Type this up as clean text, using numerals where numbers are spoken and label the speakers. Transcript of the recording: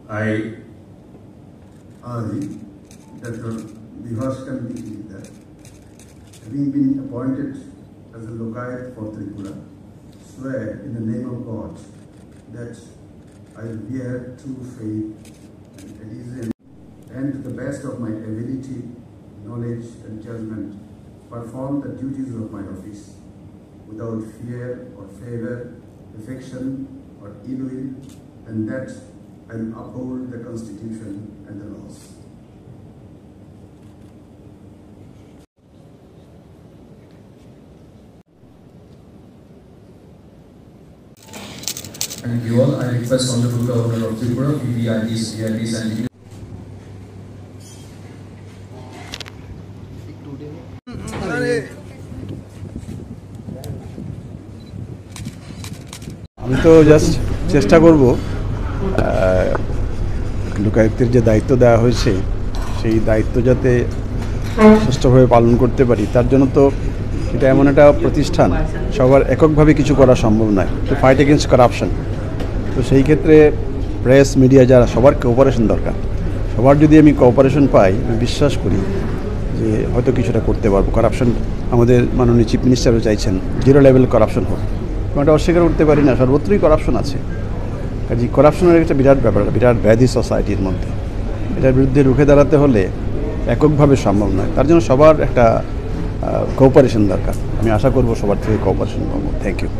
Speaker 1: I Dr. Vibhashkar that having been appointed as a Lokayat for Tripura, swear in the name of God that I will bear true faith and allegiance and to the best of my ability, knowledge and judgment perform the duties of my office without fear or favor, affection or ill will, and that I will uphold the Constitution and the laws.
Speaker 2: Thank you all. I request Honorable Governor of Tripura, VVIPs, VIPs and
Speaker 3: আমি তো just চেষ্টা করব লোকায়ুক্তের যে দায়িত্ব দেওয়া হয়েছে সেই দায়িত্ব যাতে সুষ্ঠুভাবে পালন করতে পারি তার জন্য তো এটা এমন একটা প্রতিষ্ঠান সবার এককভাবে কিছু করা সম্ভব নয় টু ফাইট এগেনস্ট কারাপশন। তো সেই ক্ষেত্রে প্রেস মিডিয়া যারা সবার কোঅপারেশন দরকার, সবার যদি আমি কোঅপারেশন পাই আমি বিশ্বাস করি যে হয়তো কিছুটা করতে পারবো। কারাপশন আমাদের মাননীয় চিফ মিনিস্টারও চাইছেন জিরো লেভেল কারাপশন হোক, এটা অস্বীকার করতে পারি না, সর্বত্রই কারাপশন আছে। কাজে করাপশনের একটা বিরাট ব্যাপার, বিরাট ব্যাধি সোসাইটির মধ্যে, এটার বিরুদ্ধে রুখে দাঁড়াতে হলে এককভাবে সম্ভব নয়, তার জন্য সবার একটা কোঅপারেশন দরকার। আমি আশা করব সবার থেকে কোঅপারেশন পাবো। Thank you.